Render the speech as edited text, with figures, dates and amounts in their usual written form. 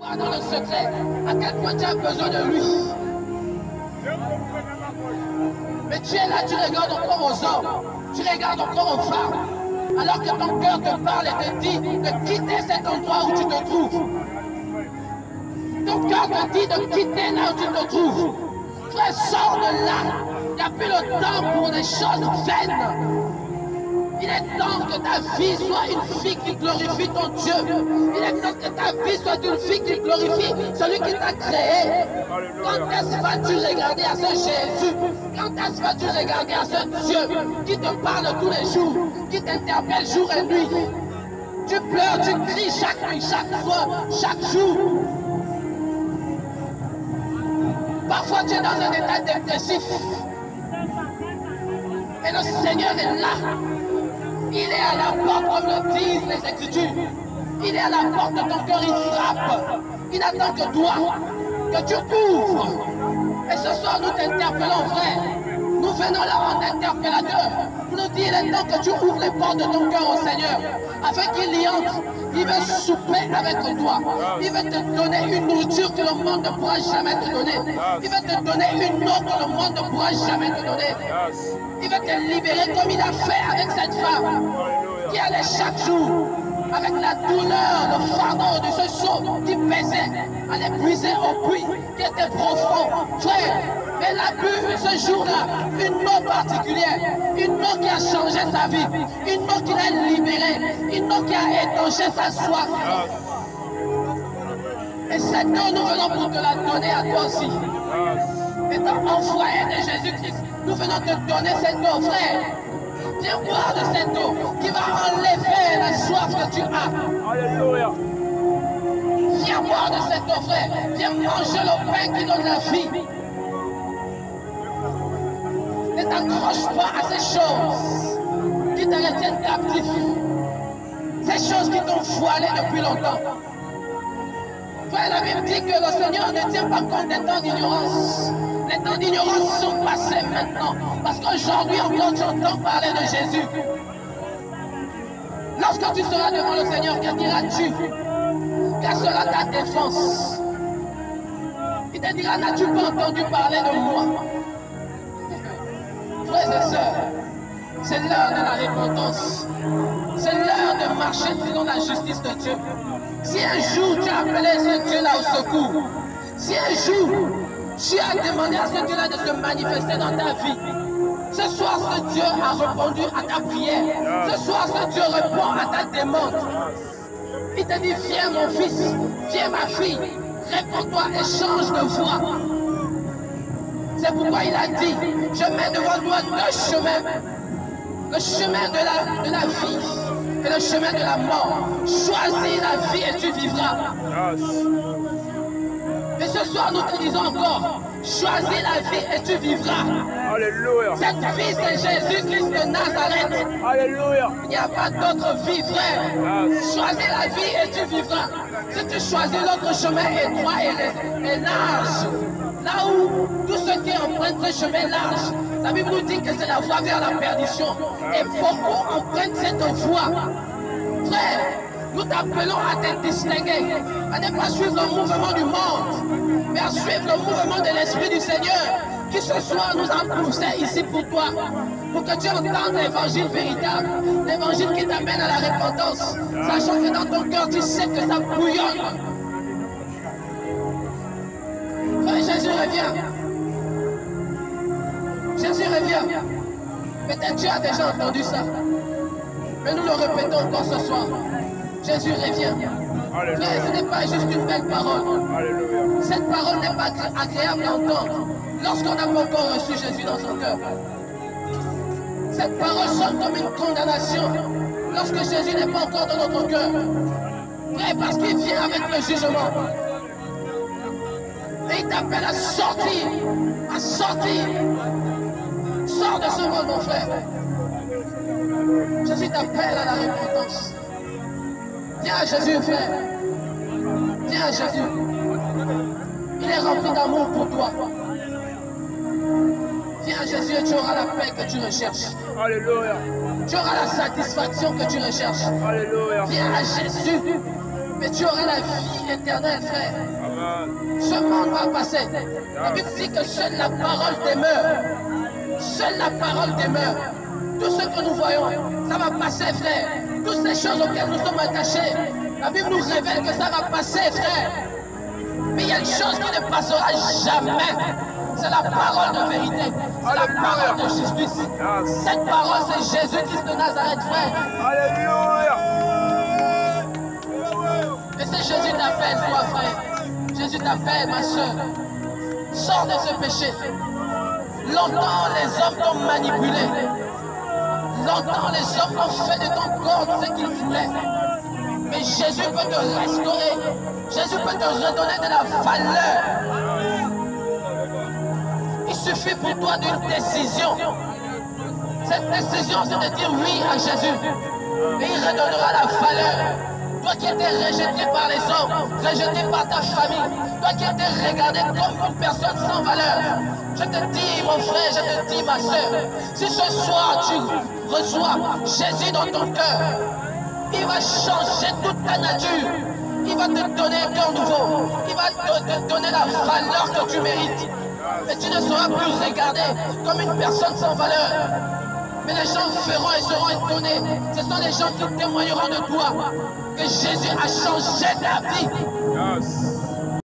vois dans le secret à quel point tu as besoin de lui. Mais tu es là, tu regardes encore aux hommes, tu regardes encore aux femmes, alors que ton cœur te parle et te dit de quitter cet endroit où tu te trouves. Ton cœur te dit de quitter là où tu te trouves. Frère, sors de là. Il n'y a plus le temps pour des choses vaines. Il est temps que ta vie soit une vie qui glorifie ton Dieu. Il est temps que ta vie soit une vie qui glorifie celui qui t'a créé. Quand est-ce que vas-tu regarder à ce Jésus? Quand est-ce que vas-tu regarder à ce Dieu qui te parle tous les jours, qui t'interpelle jour et nuit? Tu pleures, tu cries chaque nuit, chaque soir, chaque jour. Parfois tu es dans un état dépressif. Et le Seigneur est là. Il est à la porte, comme le disent les Écritures. Il est à la porte de ton cœur, il frappe. Il attend que toi, que tu ouvres. Et ce soir, nous t'interpellons, frère. Nous venons là en interpellateur. Pour nous dire, il est temps que tu ouvres les portes de ton cœur au Seigneur. Afin qu'il y entre. Il veut souper avec toi. Il veut te donner une nourriture que le monde ne pourra jamais te donner. Il veut te donner une eau que le monde ne pourra jamais te donner. Il veut te libérer comme il a fait avec cette femme qui allait chaque jour avec la douleur, le fardeau de ce seau qui pesait, allait puiser au puits qui était profond. Frère, elle a bu ce jour-là une eau particulière, une eau qui a changé sa vie, une eau qui l'a libérée, une eau qui a étanché sa soif. Et cette eau, nous venons pour te la donner à toi aussi. Étant envoyé de Jésus-Christ, nous venons te donner cette eau, frère. Viens boire de cette eau qui va enlever la soif que tu as. Alléluia. Viens boire de cette eau, frère. Viens manger le pain qui donne la vie. Ne t'accroche pas à ces choses qui te retiennent captif. Ces choses qui t'ont voilé depuis longtemps. Frère, la Bible dit que le Seigneur ne tient pas compte des temps d'ignorance. Les temps d'ignorance sont passés maintenant. Parce qu'aujourd'hui encore tu entends parler de Jésus. Lorsque tu seras devant le Seigneur, que diras-tu? Quelle sera ta défense? Il te dira, n'as-tu pas entendu parler de moi? Frères et sœurs, c'est l'heure de la repentance. C'est l'heure de marcher selon la justice de Dieu. Si un jour tu as appelé ce Dieu-là au secours, si un jour tu as demandé à ce Dieu-là de se manifester dans ta vie, ce soir ce Dieu a répondu à ta prière. Ce soir ce Dieu répond à ta demande. Il te dit, viens mon fils, viens ma fille, réponds-toi et change de voie. C'est pourquoi il a dit, je mets devant toi deux chemins. Le chemin de la vie et le chemin de la mort. Choisis la vie et tu vivras. Mais ce soir, nous te disons encore, choisis la vie et tu vivras. Alléluia. Cette vie, c'est Jésus-Christ de Nazareth. Alléluia. Il n'y a pas d'autre vie, frère. Choisis la vie et tu vivras. Si tu choisis l'autre chemin étroit et large, là où tous ceux qui empruntent ce chemin large, la Bible nous dit que c'est la voie vers la perdition. Et beaucoup empruntent cette voie. Frère, nous t'appelons à te distinguer, à ne pas suivre le mouvement du monde, mais à suivre le mouvement de l'Esprit du Seigneur, qui ce soir nous a poussé ici pour toi, pour que tu entendes l'évangile véritable, l'évangile qui t'amène à la repentance, sachant que dans ton cœur tu sais que ça bouillonne. Frère, Jésus revient. Jésus revient. Peut-être tu as déjà entendu ça, mais nous le répétons encore ce soir. Jésus revient. Frère, ce n'est pas juste une belle parole. Alléluia. Cette parole n'est pas agréable à entendre lorsqu'on n'a pas encore reçu Jésus dans son cœur. Cette parole sonne comme une condamnation lorsque Jésus n'est pas encore dans notre cœur. Frère, parce qu'il vient avec le jugement. Et il t'appelle à sortir. À sortir. Sors de ce monde, mon frère. Jésus t'appelle à la repentance. Viens à Jésus, frère. Viens à Jésus. Il est rempli d'amour pour toi. Viens à Jésus et tu auras la paix que tu recherches. Alléluia. Tu auras la satisfaction que tu recherches. Alléluia. Viens à Jésus. mais tu auras la vie éternelle, frère. Ce monde va passer. La Bible dit que seule la parole demeure. Seule la parole demeure. Tout ce que nous voyons, ça va passer, frère. Toutes ces choses auxquelles nous sommes attachés, la Bible nous révèle que ça va passer, frère. Mais il y a une chose qui ne passera jamais. C'est la parole de vérité. C'est la parole de justice. Cette parole, c'est Jésus-Christ de Nazareth, frère. Alléluia. Et c'est Jésus t'appelle, toi, frère. Jésus t'appelle, ma soeur. Sors de ce péché. Longtemps, les hommes t'ont manipulé. Longtemps, les hommes ont fait de ton corps ce qu'ils voulaient. Mais Jésus peut te restaurer. Jésus peut te redonner de la valeur. Il suffit pour toi d'une décision. Cette décision, c'est de dire oui à Jésus. Et il redonnera la valeur. Toi qui étais rejeté par les hommes, rejeté par ta famille, toi qui étais regardé comme une personne sans valeur, je te dis, mon frère, je te dis, ma soeur, si ce soir tu reçois Jésus dans ton cœur, il va changer toute ta nature. Il va te donner un cœur nouveau. Il va te donner la valeur que tu mérites. Mais tu ne seras plus regardé comme une personne sans valeur. Mais les gens verront et seront étonnés. Ce sont les gens qui témoigneront de toi que Jésus a changé ta vie.